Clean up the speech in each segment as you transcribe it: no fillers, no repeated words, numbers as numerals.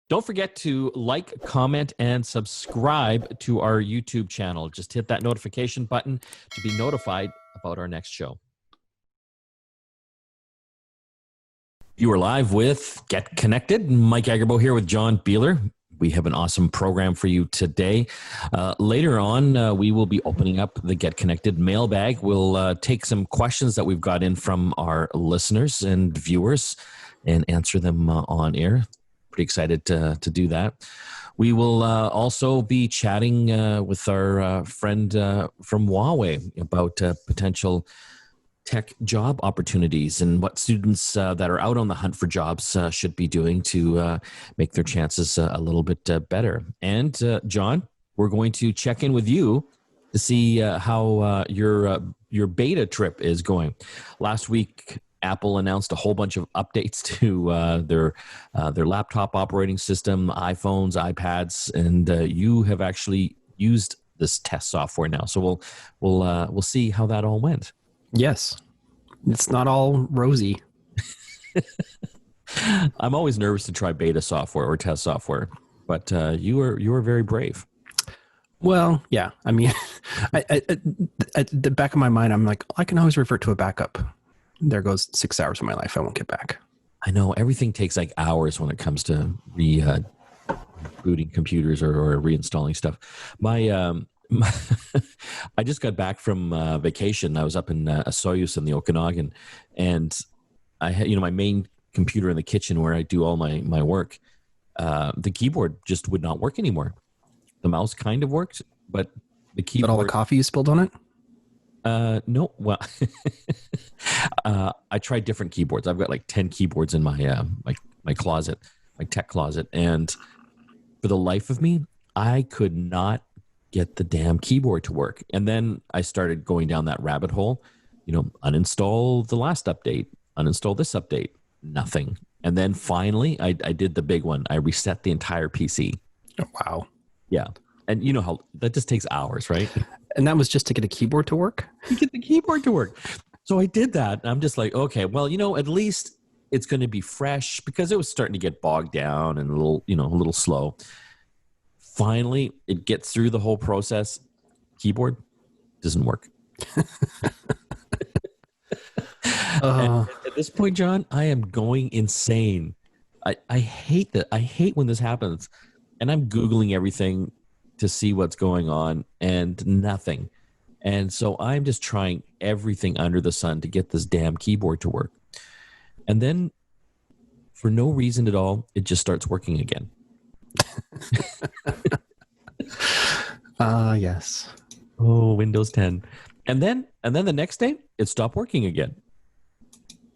Don't forget to like, comment, and subscribe to our YouTube channel. Just hit that notification button to be notified about our next show. You are live with Get Connected. Mike Agerbo here with John Beeler. We have an awesome program for you today. Later on, we will be opening up the Get Connected Mailbag. We'll take some questions that we've got in from our listeners and viewers and answer them on air. Pretty excited to do that. We will also be chatting with our friend from Huawei about potential tech job opportunities and what students that are out on the hunt for jobs should be doing to make their chances a little bit better. And John, we're going to check in with you to see how your beta trip is going. Last week, Apple announced a whole bunch of updates to their laptop operating system, iPhones, iPads, and you have actually used this test software now. So we'll see how that all went. Yes. It's not all rosy. I'm always nervous to try beta software or test software, but you were very brave. Well, yeah. I mean, at the back of my mind, I'm like, I can always revert to a backup. There goes 6 hours of my life I won't get back. I know. Everything takes like hours when it comes to rebooting computers or reinstalling stuff. I just got back from vacation. I was up in Soyuz in the Okanagan, and I had, my main computer in the kitchen where I do all my work. The keyboard just would not work anymore. The mouse kind of worked, but the keyboard. But all the coffee you spilled on it? No. Well, I tried different keyboards. I've got like 10 keyboards in my my closet, my tech closet, and for the life of me, I could not get the damn keyboard to work. And then I started going down that rabbit hole, uninstall the last update, uninstall this update, nothing. And then finally I did the big one. I reset the entire PC. Oh, wow. Yeah. And you know how that just takes hours, right? And that was just to get a keyboard to work? To get the keyboard to work. So I did that. I'm just like, okay, well, at least it's going to be fresh, because it was starting to get bogged down and a little slow. Finally, it gets through the whole process. Keyboard doesn't work. And at this point, John, I am going insane. I hate that. I hate when this happens. And I'm Googling everything to see what's going on, and nothing. And so I'm just trying everything under the sun to get this damn keyboard to work. And then, for no reason at all, it just starts working again. Yes. Oh, Windows 10. And then the next day it stopped working again.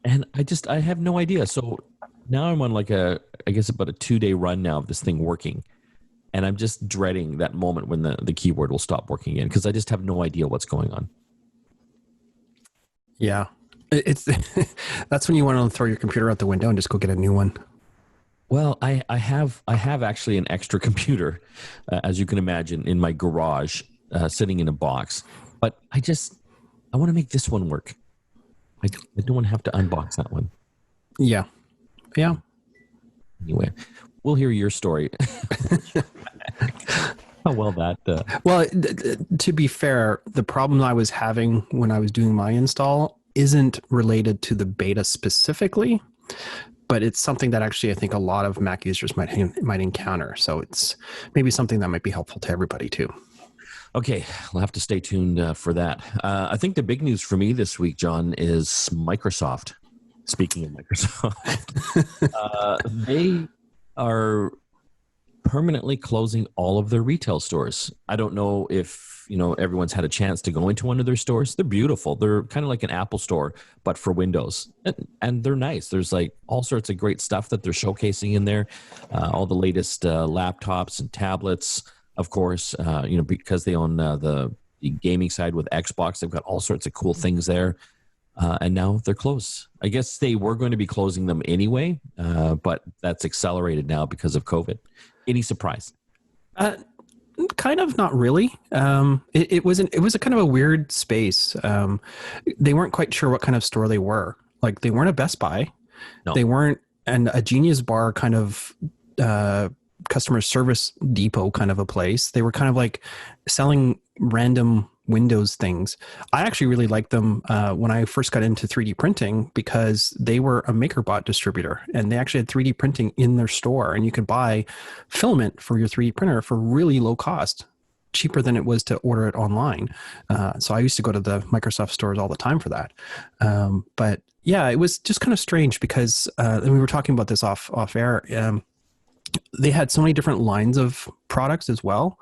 And I have no idea. So now I'm on about a 2-day run now of this thing working. And I'm just dreading that moment when the keyboard will stop working again, because I just have no idea what's going on. Yeah. It's that's when you want to throw your computer out the window and just go get a new one. Well, I have actually an extra computer, as you can imagine, in my garage, sitting in a box. But I want to make this one work. I don't want to have to unbox that one. Yeah. Yeah. Anyway, we'll hear your story. How well that... Well, to be fair, the problem I was having when I was doing my install isn't related to the beta specifically, but it's something that actually I think a lot of Mac users might encounter. So it's maybe something that might be helpful to everybody too. Okay, we'll have to stay tuned for that. I think the big news for me this week, John, is Microsoft. Speaking of Microsoft, they are permanently closing all of their retail stores. I don't know if everyone's had a chance to go into one of their stores. They're beautiful. They're kind of like an Apple store, but for Windows, and they're nice. There's like all sorts of great stuff that they're showcasing in there. All the latest laptops and tablets, of course. Because they own the gaming side with Xbox, they've got all sorts of cool things there. And now they're closed. I guess they were going to be closing them anyway, but that's accelerated now because of COVID. Any surprise? Kind of, not really. It was a kind of a weird space. They weren't quite sure what kind of store they were. Like, they weren't a Best Buy. No. They weren't, and a Genius Bar kind of customer service depot kind of a place. They were kind of like selling random Windows things. I actually really liked them when I first got into 3D printing because they were a MakerBot distributor and they actually had 3D printing in their store, and you could buy filament for your 3D printer for really low cost, cheaper than it was to order it online. So I used to go to the Microsoft stores all the time for that. But yeah, it was just kind of strange because and we were talking about this off air. They had so many different lines of products as well.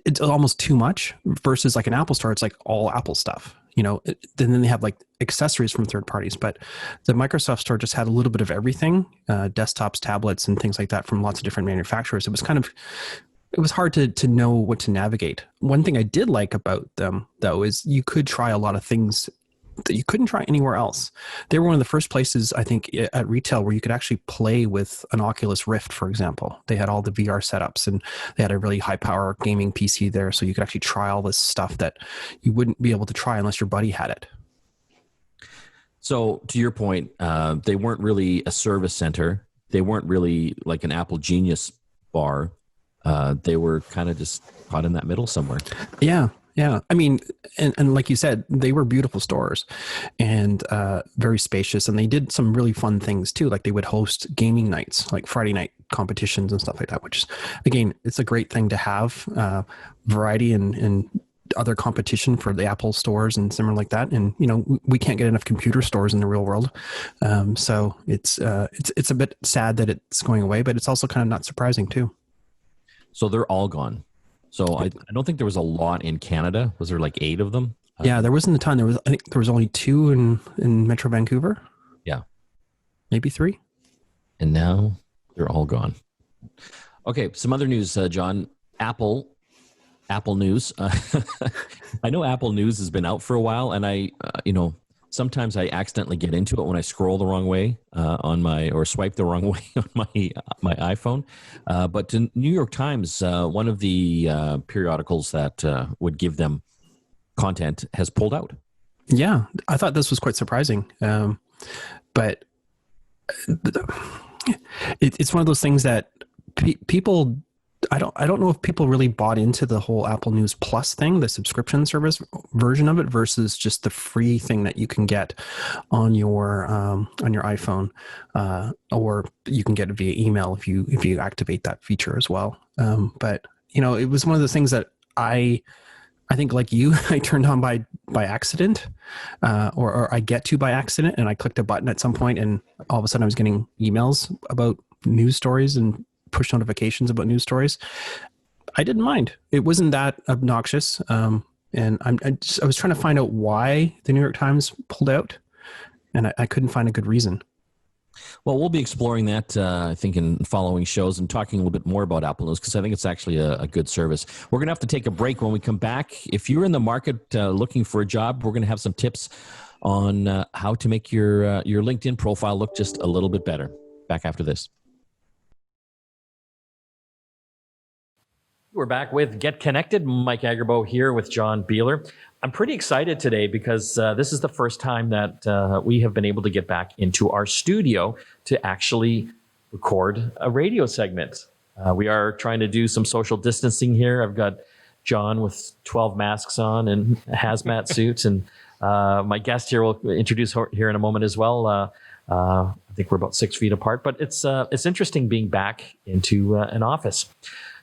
It's almost too much versus like an Apple store. It's like all Apple stuff, then they have like accessories from third parties, but the Microsoft store just had a little bit of everything, desktops, tablets, and things like that from lots of different manufacturers. It was hard to know what to navigate. One thing I did like about them though, is you could try a lot of things that you couldn't try anywhere else. They were one of the first places, I think, at retail where you could actually play with an Oculus Rift, for example. They had all the VR setups and they had a really high power gaming PC there. So you could actually try all this stuff that you wouldn't be able to try unless your buddy had it. So to your point, they weren't really a service center. They weren't really like an Apple Genius bar. They were kind of just caught in that middle somewhere. Yeah. Yeah. I mean, and like you said, they were beautiful stores and very spacious. And they did some really fun things too. Like they would host gaming nights, like Friday night competitions and stuff like that, which is, again, it's a great thing to have variety and other competition for the Apple stores and similar like that. And, we can't get enough computer stores in the real world. So it's a bit sad that it's going away, but it's also kind of not surprising too. So they're all gone. So I don't think there was a lot in Canada. Was there like 8 of them? Yeah, there wasn't a ton. I think there was only 2 in Metro Vancouver. Yeah. Maybe 3. And now they're all gone. Okay, some other news, John. Apple News. I know Apple News has been out for a while, and I sometimes I accidentally get into it when I scroll the wrong way or swipe the wrong way on my iPhone. But the New York Times, one of the periodicals that would give them content, has pulled out. Yeah, I thought this was quite surprising. But it's one of those things that people. I don't know if people really bought into the whole Apple News Plus thing, the subscription service version of it, versus just the free thing that you can get on your iPhone, or you can get it via email if you activate that feature as well. But it was one of those things that I think, like you, I turned on by accident, or I get to by accident, and I clicked a button at some point, and all of a sudden I was getting emails about news stories and push notifications about news stories. I didn't mind. It wasn't that obnoxious. And I was trying to find out why the New York Times pulled out, and I couldn't find a good reason. Well, we'll be exploring that, I think, in following shows and talking a little bit more about Apple News, because I think it's actually a good service. We're going to have to take a break. When we come back, if you're in the market looking for a job, we're going to have some tips on how to make your LinkedIn profile look just a little bit better. Back after this. We're back with Get Connected. Mike Agerbo here with John Beeler. I'm pretty excited today because this is the first time that we have been able to get back into our studio to actually record a radio segment. We are trying to do some social distancing here. I've got John with 12 masks on and a hazmat suit, and my guest here will introduce her here in a moment as well. I think we're about 6 feet apart, but it's interesting being back into an office.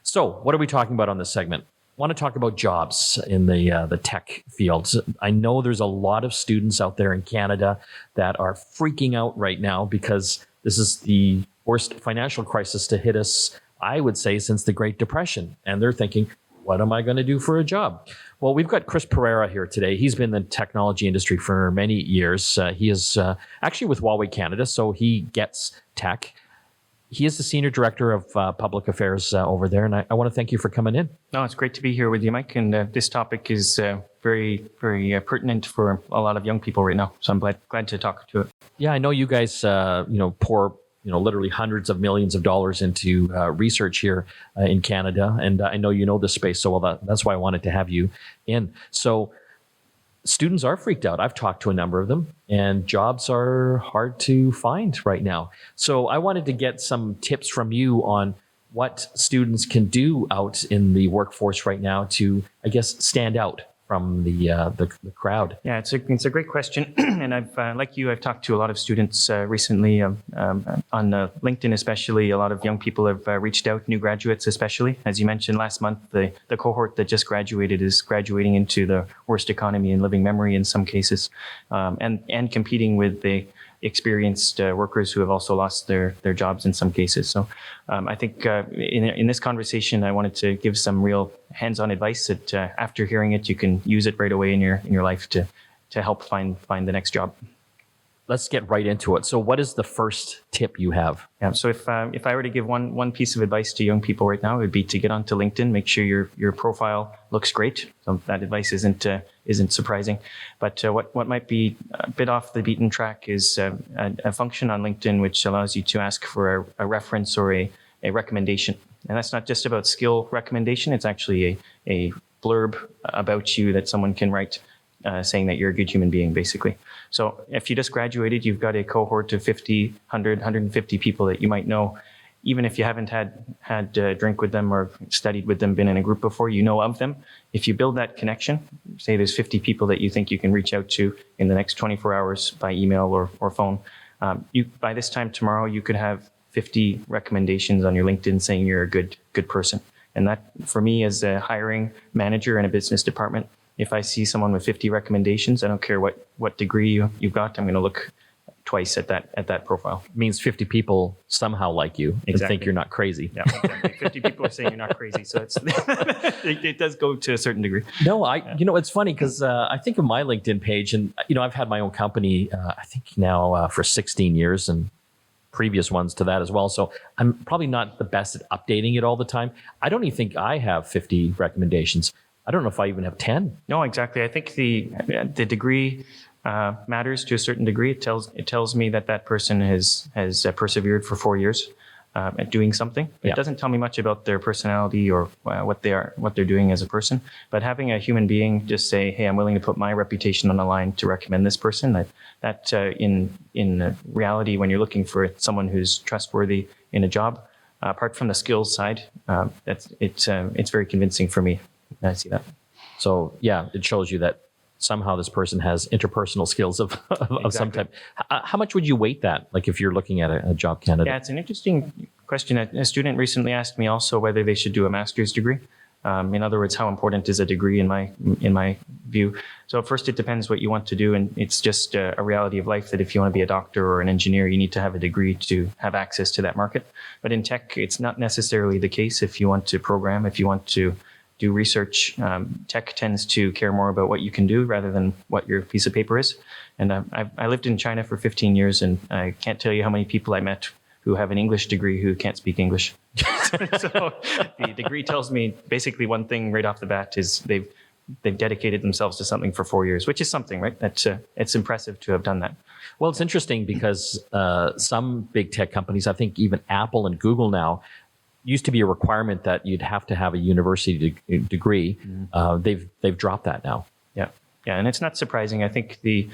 So what are we talking about on this segment? I want to talk about jobs in the tech fields. I know there's a lot of students out there in Canada that are freaking out right now because this is the worst financial crisis to hit us, I would say, since the Great Depression. And they're thinking, what am I going to do for a job? Well, we've got Chris Pereira here today. He's been in the technology industry for many years. He is actually with Huawei Canada, so he gets tech. He is the Senior Director of Public Affairs over there, and I want to thank you for coming in. No, it's great to be here with you, Mike, and this topic is very, very pertinent for a lot of young people right now, so I'm glad to talk to it. Yeah, I know you guys pour literally hundreds of millions of dollars into research here in Canada, and I know you know this space so well. That's why I wanted to have you in. So students are freaked out. I've talked to a number of them, and jobs are hard to find right now. So I wanted to get some tips from you on what students can do out in the workforce right now to, I guess, stand out from the crowd. Yeah, it's a great question, and I've like you, I've talked to a lot of students recently on LinkedIn, especially. A lot of young people have reached out, new graduates especially. As you mentioned last month, the cohort that just graduated is graduating into the worst economy in living memory in some cases, and competing with the experienced workers who have also lost their jobs in some cases. So I think in this conversation, I wanted to give some real hands-on advice that after hearing it, you can use it right away in your life to help find the next job. Let's get right into it. So what is the first tip you have? Yeah. So if I were to give one piece of advice to young people right now, it would be to get onto LinkedIn, make sure your profile looks great. So that advice isn't surprising, but what might be a bit off the beaten track is a function on LinkedIn which allows you to ask for a reference or a recommendation. And that's not just about skill recommendation. It's actually a blurb about you that someone can write, saying that you're a good human being, basically. So if you just graduated, you've got a cohort of 50, 100, 150 people that you might know. Even if you haven't had a drink with them or studied with them, been in a group before, you know of them. If you build that connection, say there's 50 people that you think you can reach out to in the next 24 hours by email or phone, by this time tomorrow, you could have 50 recommendations on your LinkedIn saying you're a good person. And that, for me, as a hiring manager in a business department, if I see someone with 50 recommendations, I don't care what degree you've got, I'm going to look twice at that profile. It means 50 people somehow like you and think you're not crazy. Yeah, exactly. 50 people are saying you're not crazy, so it does go to a certain degree. No, it's funny because I think of my LinkedIn page, and I've had my own company, I think now for 16 years, and previous ones to that as well. So I'm probably not the best at updating it all the time. I don't even think I have 50 recommendations. I don't know if I even have 10. No, exactly. I think the degree matters to a certain degree. It tells me that person has persevered for 4 years at doing something. It doesn't tell me much about their personality or what they're doing as a person. But having a human being just say, "Hey, I'm willing to put my reputation on the line to recommend this person," that in reality, when you're looking for someone who's trustworthy in a job, apart from the skills side, it's very convincing for me. I see that. So yeah, it shows you that somehow this person has interpersonal skills of some type. How much would you weight that? Like if you're looking at a job candidate? Yeah, it's an interesting question. A student recently asked me also whether they should do a master's degree. In other words, how important is a degree in my view? So first, it depends what you want to do, and it's just a reality of life that if you want to be a doctor or an engineer, you need to have a degree to have access to that market. But in tech, it's not necessarily the case. If you want to program, if you want to do research, tech tends to care more about what you can do rather than what your piece of paper is. And I lived in China for 15 years, and I can't tell you how many people I met who have an English degree who can't speak English. So the degree tells me basically one thing right off the bat is they've dedicated themselves to something for 4 years, which is something, right? It's impressive to have done that. Well, it's interesting because some big tech companies, I think even Apple and Google now, used to be a requirement that you'd have to have a university degree. They've dropped that now. Yeah, and it's not surprising. I think the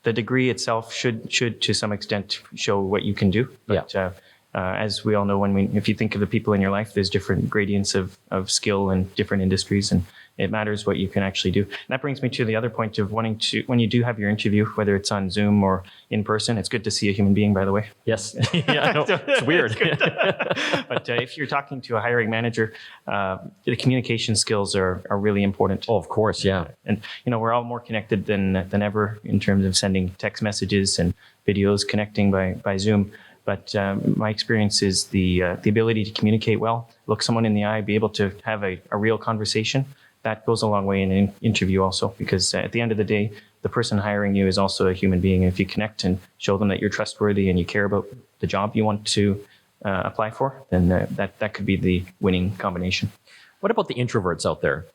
degree itself should to some extent show what you can do. But as we all know, if you think of the people in your life, there's different gradients of skill in different industries, and it matters what you can actually do. And that brings me to the other point of wanting to, when you do have your interview, whether it's on Zoom or in person, it's good to see a human being, by the way. Yes. Yeah, I know. It's weird. But if you're talking to a hiring manager, the communication skills are really important. Oh, of course. Yeah. And, we're all more connected than ever in terms of sending text messages and videos, connecting by Zoom. But my experience is the ability to communicate well, look someone in the eye, be able to have a real conversation. That goes a long way in an interview also, because at the end of the day, the person hiring you is also a human being. And if you connect and show them that you're trustworthy and you care about the job you want to apply for, then that could be the winning combination. What about the introverts out there?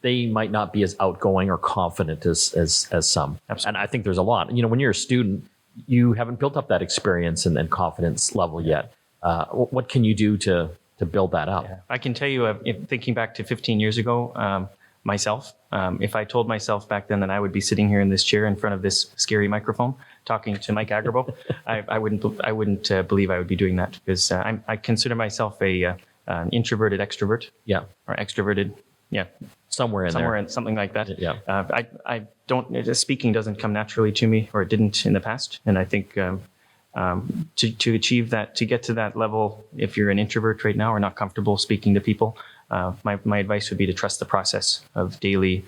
They might not be as outgoing or confident as some. Absolutely. And I think there's a lot. When you're a student, you haven't built up that experience and confidence level yet. What can you do to build that up? Yeah. I can tell you, thinking back to 15 years ago, myself. If I told myself back then that I would be sitting here in this chair in front of this scary microphone talking to Mike Agarbo, I wouldn't believe I would be doing that, because I consider myself an introverted extrovert. Yeah. Or extroverted. Yeah. Somewhere in something like that. Yeah. I don't, speaking doesn't come naturally to me, or it didn't in the past. And I think to achieve that, to get to that level, if you're an introvert right now or not comfortable speaking to people, my advice would be to trust the process of daily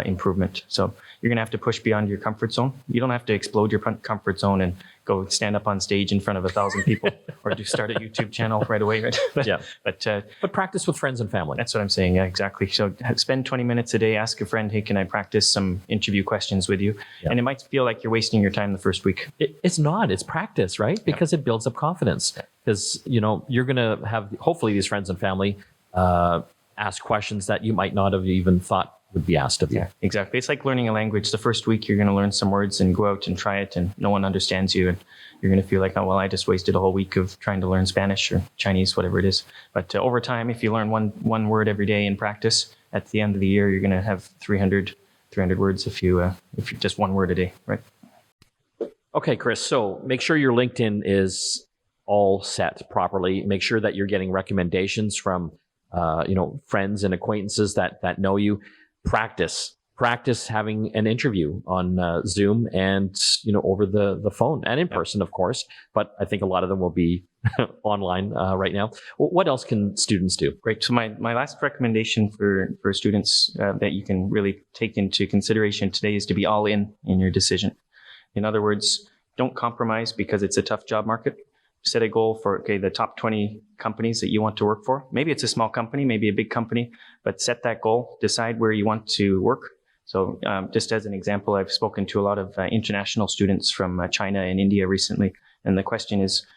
improvement. So you're going to have to push beyond your comfort zone. You don't have to explode your comfort zone and go stand up on stage in front of 1,000 people or start a YouTube channel right away. Right? But practice with friends and family. That's what I'm saying. Yeah, exactly. So spend 20 minutes a day, ask a friend, hey, can I practice some interview questions with you? Yeah. And it might feel like you're wasting your time the first week. It's not. It's practice, right? Because it builds up confidence. Because, you're going to have, hopefully, these friends and family ask questions that you might not have even thought would be asked of you. Yeah, exactly. It's like learning a language. The first week you're going to learn some words and go out and try it, and no one understands you, and you're going to feel like, oh, well, I just wasted a whole week of trying to learn Spanish or Chinese, whatever it is. But over time, if you learn one word every day in practice, at the end of the year, you're going to have 300 words if you just one word a day, right? Okay, Chris. So make sure your LinkedIn is all set properly. Make sure that you're getting recommendations from friends and acquaintances that know you. Practice having an interview on Zoom and over the phone and in person, of course. But I think a lot of them will be online right now. What else can students do? Great. So my last recommendation for students that you can really take into consideration today is to be all in your decision. In other words, don't compromise because it's a tough job market. Set a goal for, the top 20 companies that you want to work for. Maybe it's a small company, maybe a big company, but set that goal, decide where you want to work. So just as an example, I've spoken to a lot of international students from China and India recently. And the question is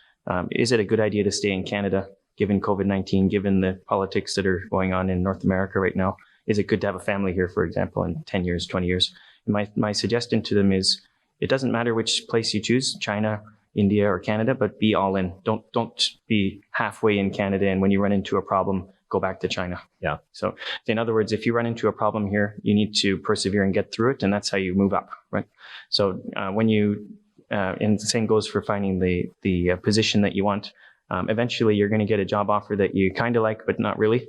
it a good idea to stay in Canada given COVID-19, given the politics that are going on in North America right now? Is it good to have a family here, for example, in 10 years, 20 years? And my suggestion to them is it doesn't matter which place you choose, China, India or Canada, but be all in. Don't be halfway in Canada, and when you run into a problem, go back to China. Yeah. So in other words, if you run into a problem here, you need to persevere and get through it, and that's how you move up, right? So when you and the same goes for finding the position that you want. Eventually, you're going to get a job offer that you kind of like, but not really,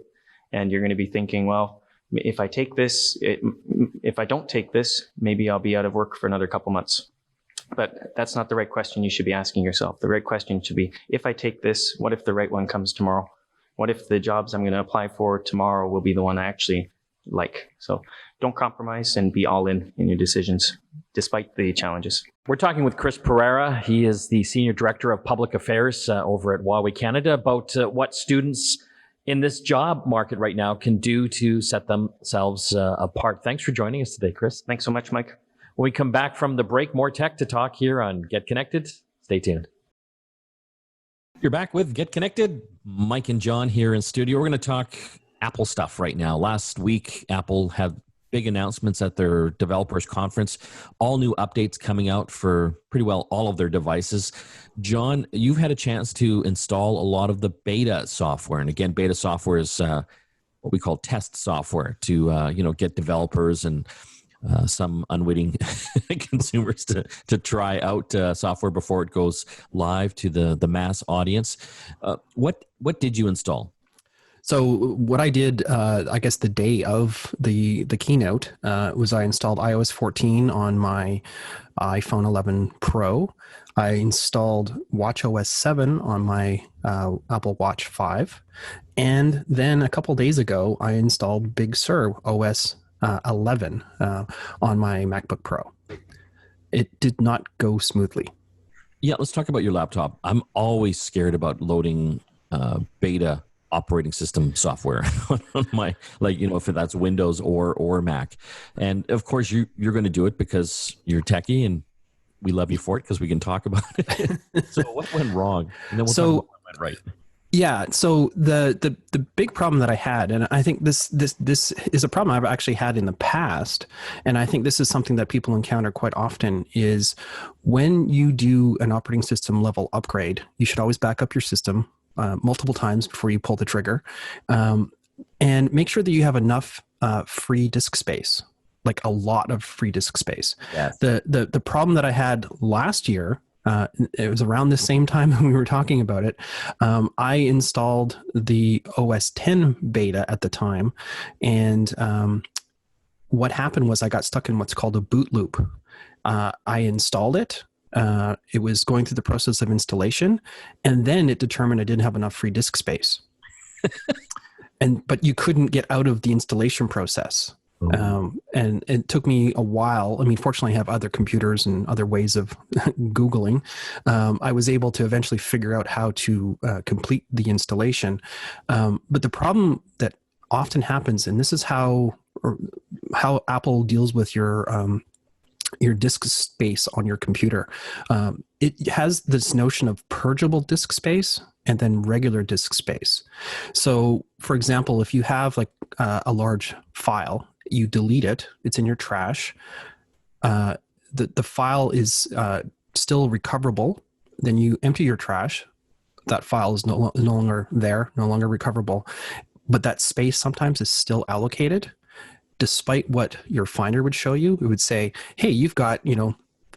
and you're going to be thinking, well, if I take this, if I don't take this, maybe I'll be out of work for another couple months. But that's not the right question you should be asking yourself. The right question should be, if I take this, what if the right one comes tomorrow? What if the jobs I'm going to apply for tomorrow will be the one I actually like? So don't compromise and be all in your decisions, despite the challenges. We're talking with Chris Pereira. He is the Senior Director of Public Affairs over at Huawei Canada about what students in this job market right now can do to set themselves apart. Thanks for joining us today, Chris. Thanks so much, Mike. When we come back from the break, more tech to talk here on Get Connected. Stay tuned. You're back with Get Connected. Mike and John here in studio. We're going to talk Apple stuff right now. Last week, Apple had big announcements at their developers conference. All new updates coming out for pretty well all of their devices. John, you've had a chance to install a lot of the beta software. And again, beta software is what we call test software to get developers and some unwitting consumers to try out software before it goes live to the mass audience. What did you install? So what I did, I guess the day of the keynote, was I installed iOS 14 on my iPhone 11 Pro. I installed watchOS 7 on my Apple Watch 5. And then a couple days ago, I installed Big Sur OS 11 on my MacBook Pro. It did not go smoothly. Yeah, let's talk about your laptop. I'm always scared about loading beta operating system software on my, if that's Windows or Mac. And of course, you're going to do it because you're techie and we love you for it because we can talk about it. So what went wrong? And then we'll talk about what went right. Yeah. So the big problem that I had, and I think this is a problem I've actually had in the past, and I think this is something that people encounter quite often, is when you do an operating system level upgrade, you should always back up your system multiple times before you pull the trigger. And make sure that you have enough free disk space, like a lot of free disk space. Yes. The problem that I had last year, it was around the same time when we were talking about it. I installed the OS 10 beta at the time, and what happened was I got stuck in what's called a boot loop. I installed it. It was going through the process of installation, and then it determined I didn't have enough free disk space. But you couldn't get out of the installation process. And it took me a while. I mean, fortunately, I have other computers and other ways of Googling. I was able to eventually figure out how to complete the installation. But the problem that often happens, and this is how Apple deals with your disk space on your computer. It has this notion of purgeable disk space and then regular disk space. So, for example, if you have like a large file, you delete it, it's in your trash, the file is still recoverable, then you empty your trash, that file is no longer there, no longer recoverable, but that space sometimes is still allocated. Despite what your Finder would show you, it would say, hey, you've got,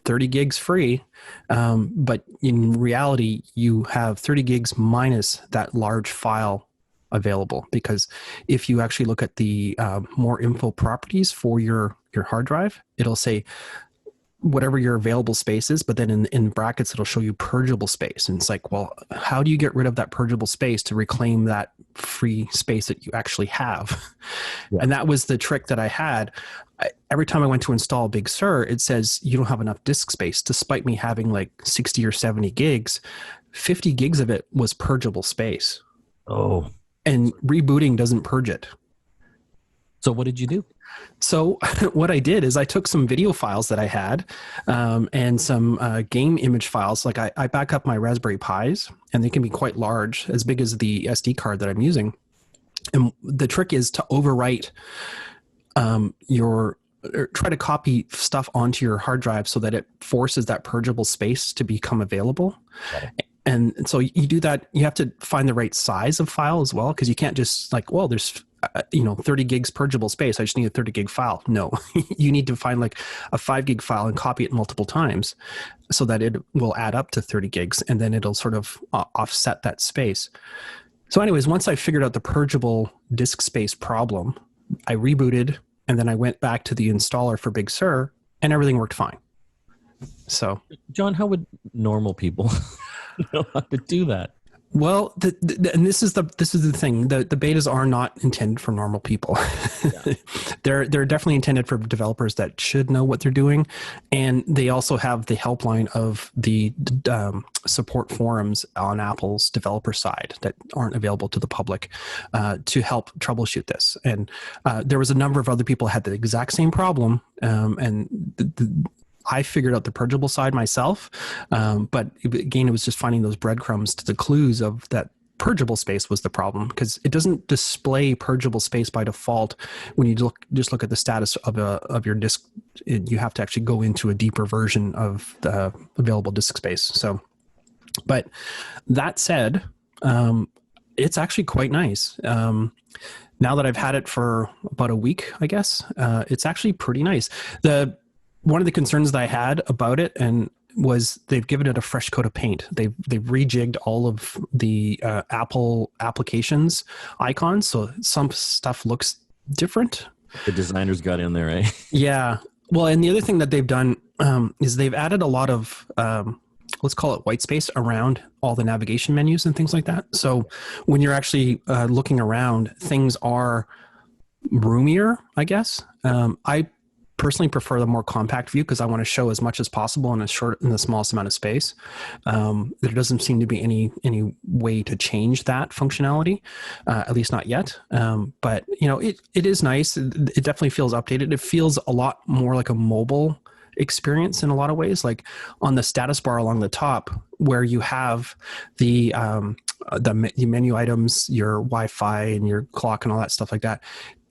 30 gigs free, but in reality, you have 30 gigs minus that large file available. Because if you actually look at the more info properties for your hard drive, it'll say whatever your available space is, but then in brackets, it'll show you purgeable space. And it's like, well, how do you get rid of that purgeable space to reclaim that free space that you actually have? Yeah. And that was the trick that I had. Every time I went to install Big Sur, it says you don't have enough disk space, despite me having like 60 or 70 gigs. 50 gigs of it was purgeable space. Oh. And rebooting doesn't purge it. So what did you do? So what I did is I took some video files that I had and some game image files. Like I back up my Raspberry Pis, and they can be quite large, as big as the SD card that I'm using. And the trick is to overwrite try to copy stuff onto your hard drive so that it forces that purgeable space to become available. And so you do that. You have to find the right size of file as well, because you can't just like, well, there's 30 gigs purgeable space, I just need a 30 gig file. No, you need to find like a 5 gig file and copy it multiple times so that it will add up to 30 gigs, and then it'll sort of offset that space. So anyways, once I figured out the purgeable disk space problem, I rebooted, and then I went back to the installer for Big Sur, and everything worked fine. So, John, how would normal people know how to do that? Well, and this is the thing. The betas are not intended for normal people. Yeah. They're definitely intended for developers that should know what they're doing, and they also have the helpline of the support forums on Apple's developer side that aren't available to the public to help troubleshoot this. And there was a number of other people who had the exact same problem, and I figured out the purgeable side myself, but again, it was just finding those breadcrumbs to the clues of that purgeable space was the problem, because it doesn't display purgeable space by default when you just look at the status of your disk. You have to actually go into a deeper version of the available disk space. So, but that said, it's actually quite nice. Now that I've had it for about a week, I guess, it's actually pretty nice. One of the concerns that I had about it was they've given it a fresh coat of paint. They've rejigged all of the Apple applications icons, so some stuff looks different. The designers got in there, eh? Yeah. Well, and the other thing that they've done is they've added a lot of let's call it white space around all the navigation menus and things like that. So when you're actually looking around, things are roomier, I guess. I personally prefer the more compact view because I want to show as much as possible in the smallest amount of space. There doesn't seem to be any way to change that functionality, at least not yet. But it is nice. It definitely feels updated. It feels a lot more like a mobile experience in a lot of ways. Like on the status bar along the top, where you have the menu items, your Wi-Fi and your clock and all that stuff like that.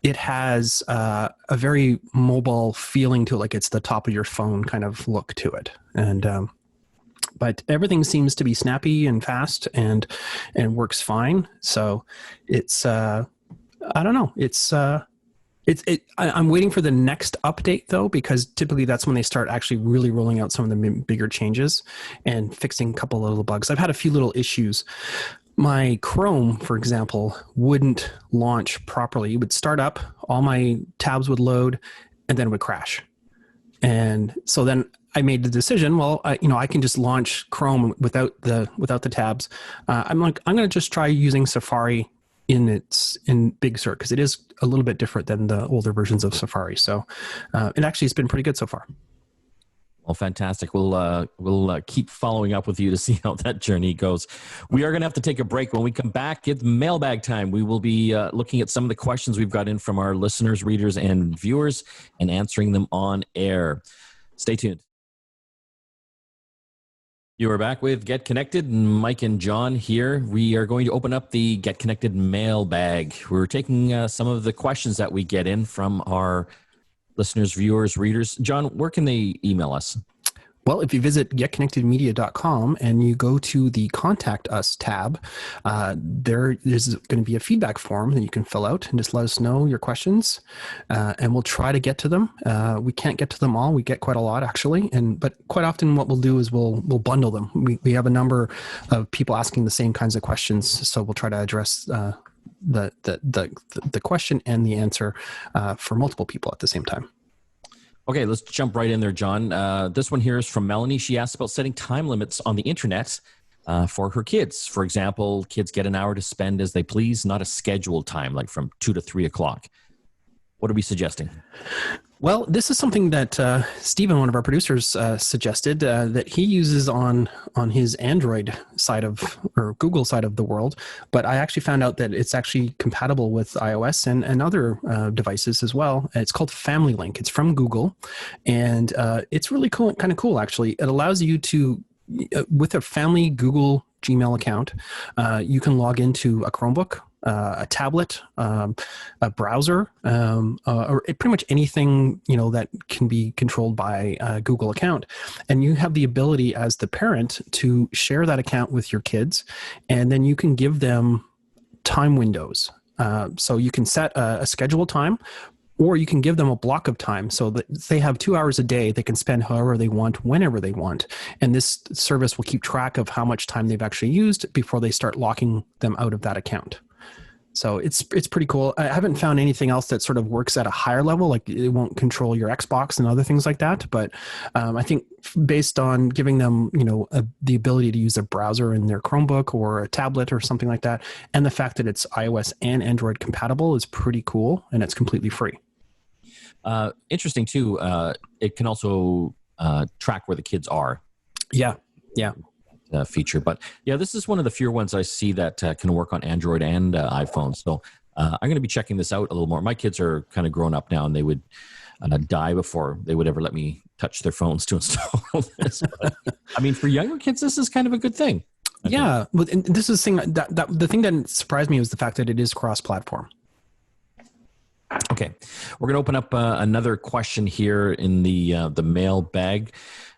It has a very mobile feeling to it, like it's the top of your phone kind of look to it. And but everything seems to be snappy and fast and works fine. So it's I don't know. I'm waiting for the next update though, because typically that's when they start actually really rolling out some of the bigger changes and fixing a couple of little bugs. I've had a few little issues. My Chrome, for example, wouldn't launch properly. It would start up, all my tabs would load, and then it would crash. And so then I made the decision, well, I can just launch Chrome without the tabs. I'm going to just try using Safari in Big Sur, because it is a little bit different than the older versions of Safari. So it actually has been pretty good so far. Well, fantastic. We'll keep following up with you to see how that journey goes. We are going to have to take a break. When we come back, it's mailbag time. We will be looking at some of the questions we've got in from our listeners, readers, and viewers and answering them on air. Stay tuned. You are back with Get Connected. Mike and John here. We are going to open up the Get Connected mailbag. We're taking some of the questions that we get in from our listeners, viewers, readers. John, where can they email us? Well, if you visit getconnectedmedia.com and you go to the Contact Us tab, there is going to be a feedback form that you can fill out and just let us know your questions, and we'll try to get to them. We can't get to them all. We get quite a lot, actually, but quite often what we'll do is we'll bundle them. We have a number of people asking the same kinds of questions, so we'll try to address the question and the answer for multiple people at the same time. Okay, let's jump right in there, John. This one here is from Melanie. She asks about setting time limits on the internet for her kids. For example, kids get an hour to spend as they please, not a scheduled time, like from 2 to 3 o'clock. What are we suggesting? Well, this is something that Stephen, one of our producers, suggested that he uses on his Android side or Google side of the world. But I actually found out that it's actually compatible with iOS and other devices as well. It's called Family Link. It's from Google, and it's really cool, kind of cool, actually. It allows you to, with a family Google Gmail account, you can log into a Chromebook, a tablet, a browser, or pretty much anything that can be controlled by a Google account. And you have the ability as the parent to share that account with your kids, and then you can give them time windows. So you can set a scheduled time, or you can give them a block of time so that they have 2 hours a day they can spend however they want, whenever they want. And this service will keep track of how much time they've actually used before they start locking them out of that account. So it's pretty cool. I haven't found anything else that sort of works at a higher level, like it won't control your Xbox and other things like that. But I think based on giving them, the ability to use a browser in their Chromebook or a tablet or something like that, and the fact that it's iOS and Android compatible is pretty cool, and it's completely free. Interesting too. It can also track where the kids are. Yeah. Feature, but yeah, this is one of the fewer ones I see that can work on Android and iPhone. So I'm going to be checking this out a little more. My kids are kind of grown up now, and they would die before they would ever let me touch their phones to install this. But, I mean, for younger kids, this is kind of a good thing. Yeah, but this is the thing that the thing that surprised me was the fact that it is cross-platform. Okay, we're going to open up another question here in the mailbag.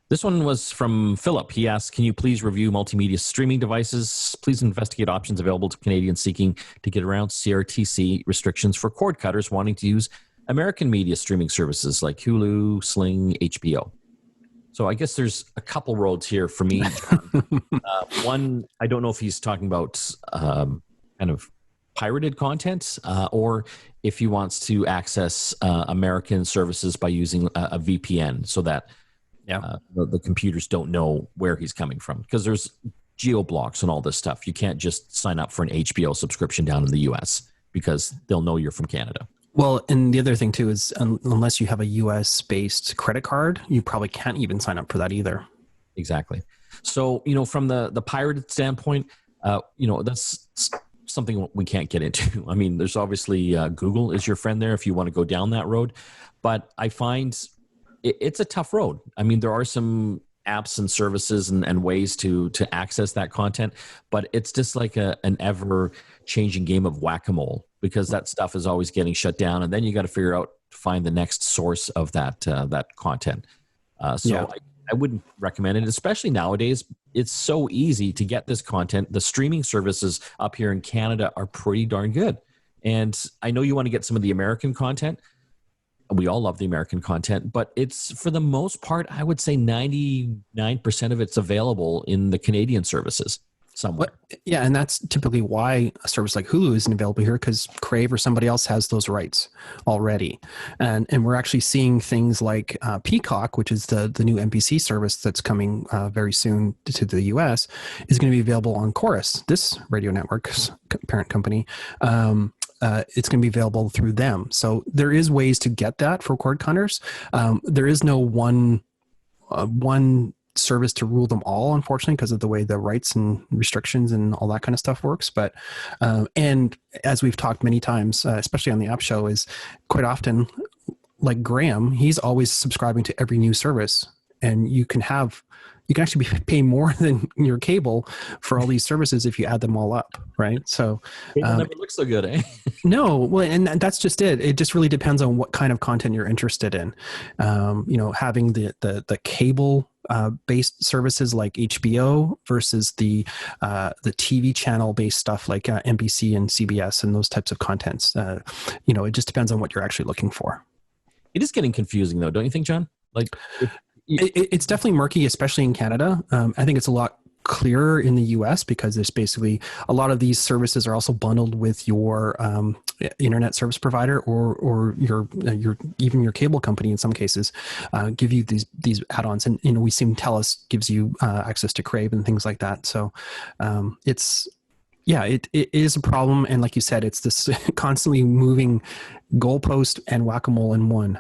This one was from Philip. He asked, can you please review multimedia streaming devices? Please investigate options available to Canadians seeking to get around CRTC restrictions for cord cutters wanting to use American media streaming services like Hulu, Sling, HBO. So I guess there's a couple roads here for me. One, I don't know if he's talking about kind of pirated content or if he wants to access American services by using a VPN so that the computers don't know where he's coming from, because there's geo blocks and all this stuff. You can't just sign up for an HBO subscription down in the US because they'll know you're from Canada. Well, and the other thing too is unless you have a US based credit card, you probably can't even sign up for that either. Exactly. So, from the pirated standpoint, that's something we can't get into. I mean, there's obviously Google is your friend there if you want to go down that road, but I find it's a tough road. I mean, there are some apps and services and ways to access that content, but it's just like an ever-changing game of whack-a-mole, because that stuff is always getting shut down, and then you got to figure out to find the next source of that content. I wouldn't recommend it, especially nowadays. It's so easy to get this content. The streaming services up here in Canada are pretty darn good. And I know you want to get some of the American content. We all love the American content, but it's, for the most part, I would say 99% of it's available in the Canadian services somewhere. Yeah, and that's typically why a service like Hulu isn't available here, because Crave or somebody else has those rights already. And we're actually seeing things like Peacock, which is the new NBC service that's coming very soon to the US, is going to be available on Chorus, this radio network's parent company. It's going to be available through them. So there is ways to get that for cord cutters. There is no one service to rule them all, unfortunately, because of the way the rights and restrictions and all that kind of stuff works. But and as we've talked many times, especially on the app show, is quite often, like Graham, he's always subscribing to every new service, and you can actually pay more than your cable for all these services if you add them all up, right? So it never looks so good, eh? No, well, and that's just it. It just really depends on what kind of content you're interested in. Having the cable based services like HBO versus the TV channel based stuff like NBC and CBS and those types of contents. It just depends on what you're actually looking for. It is getting confusing, though, don't you think, John? Like, it's definitely murky, especially in Canada. I think it's a lot clearer in the US because there's basically a lot of these services are also bundled with your internet service provider or your even your cable company in some cases give you these add-ons, and we see TELUS gives you access to Crave and things like that. So it is a problem, and like you said, it's this constantly moving goalpost and whack-a-mole in one.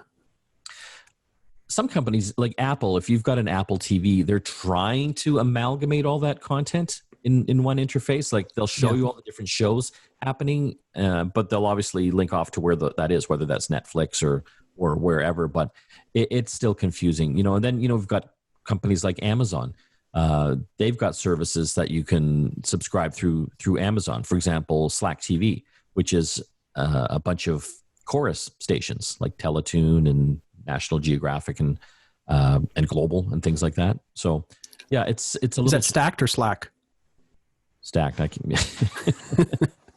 Some companies like Apple, if you've got an Apple TV, they're trying to amalgamate all that content in one interface. Like they'll show you all the different shows happening, but they'll obviously link off to where that is, whether that's Netflix or wherever. But it's still confusing, And then we've got companies like Amazon. They've got services that you can subscribe through Amazon. For example, Slack TV, which is a bunch of chorus stations like Teletoon and National Geographic and Global and things like that. So yeah, it's a little. Is that stacked or Slack? Stacked. I think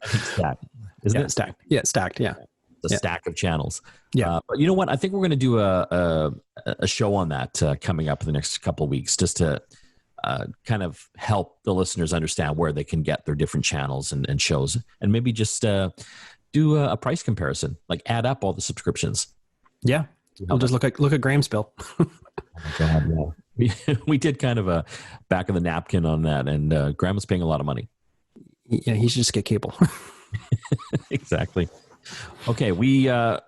stacked. Isn't it stacked? Yeah, stacked. Yeah, it's a stack of channels. Yeah, but you know what? I think we're going to do a show on that coming up in the next couple of weeks, just to kind of help the listeners understand where they can get their different channels and shows, and maybe just do a price comparison, like add up all the subscriptions. Yeah. We'll just look at Graham's bill. Oh my God, yeah. We did kind of a back of the napkin on that, and Graham was paying a lot of money. Yeah, he should just get cable. Exactly. Okay, we've had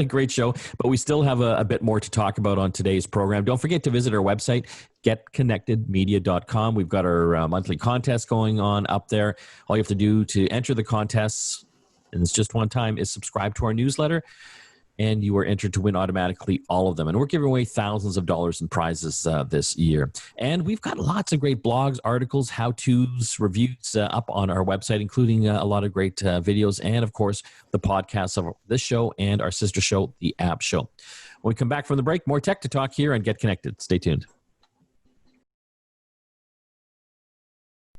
a great show, but we still have a bit more to talk about on today's program. Don't forget to visit our website, getconnectedmedia.com. We've got our monthly contest going on up there. All you have to do to enter the contests, and it's just one time, is subscribe to our newsletter, and you are entered to win automatically all of them. And we're giving away thousands of dollars in prizes this year. And we've got lots of great blogs, articles, how-tos, reviews up on our website, including a lot of great videos and, of course, the podcasts of this show and our sister show, The App Show. When we come back from the break, more tech to talk here on Get Connected. Stay tuned.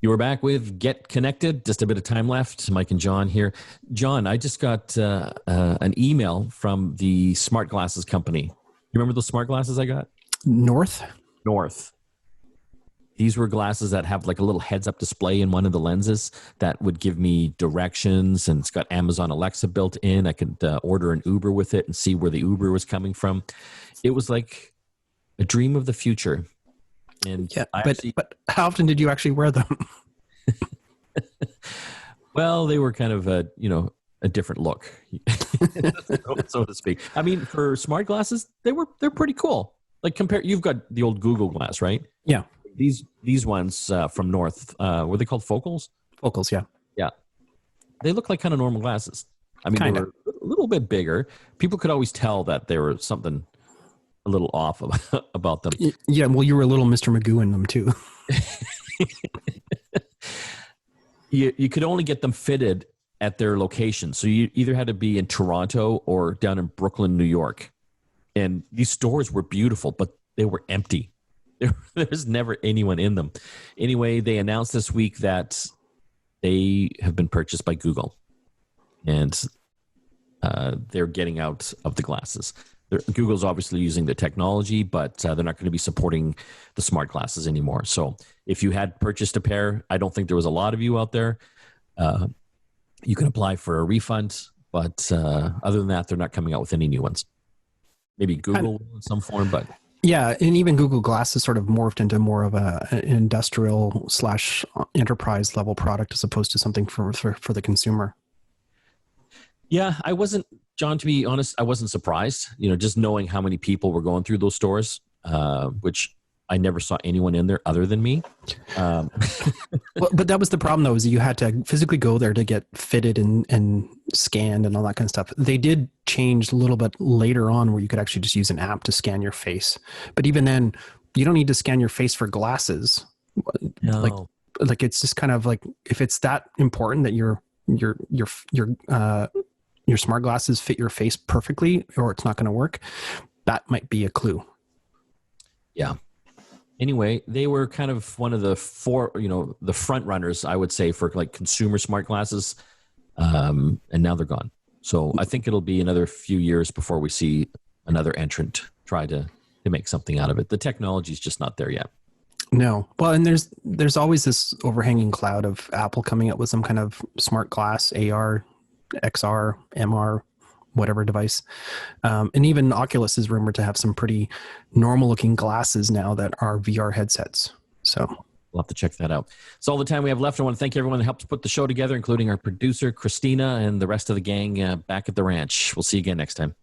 You are back with Get Connected. Just a bit of time left. Mike and John here. John, I just got an email from the smart glasses company. You remember those smart glasses I got? North. These were glasses that have like a little heads-up display in one of the lenses that would give me directions, and it's got Amazon Alexa built in. I could order an Uber with it and see where the Uber was coming from. It was like a dream of the future. And yeah, but how often did you actually wear them? Well, they were kind of a different look, so to speak. I mean, for smart glasses, they're pretty cool. Like you've got the old Google Glass, right? Yeah. These ones from North, were they called Focals? Focals, yeah. Yeah. They look like kind of normal glasses. I mean, they were a little bit bigger. People could always tell that there was something a little off about them. Yeah, well, you were a little Mr. Magoo in them too. You could only get them fitted at their location. So you either had to be in Toronto or down in Brooklyn, New York. And these stores were beautiful, but they were empty. There's never anyone in them. Anyway, they announced this week that they have been purchased by Google. and they're getting out of the glasses. Google's obviously using the technology, but they're not going to be supporting the smart glasses anymore. So if you had purchased a pair, I don't think there was a lot of you out there. You can apply for a refund, but other than that, they're not coming out with any new ones. Maybe Google in some form, but yeah, and even Google Glass has sort of morphed into more of an industrial / enterprise level product as opposed to something for the consumer. Yeah, I wasn't, John, to be honest, I wasn't surprised, just knowing how many people were going through those stores, which I never saw anyone in there other than me. Well, but that was the problem, though, is you had to physically go there to get fitted and scanned and all that kind of stuff. They did change a little bit later on where you could actually just use an app to scan your face. But even then, you don't need to scan your face for glasses. No. Like it's just kind of like, if it's that important that your smart glasses fit your face perfectly, or it's not going to work, that might be a clue. Yeah. Anyway, they were kind of one of the the front runners, I would say, for like consumer smart glasses. And now they're gone. So I think it'll be another few years before we see another entrant try to make something out of it. The technology is just not there yet. No. Well, and there's always this overhanging cloud of Apple coming up with some kind of smart glass, AR, XR, MR, whatever device. And even Oculus is rumored to have some pretty normal looking glasses now that are VR headsets. So we'll have to check that out. It's all the time we have left. I want to thank everyone that helped put the show together, including our producer, Christina, and the rest of the gang back at the ranch. We'll see you again next time.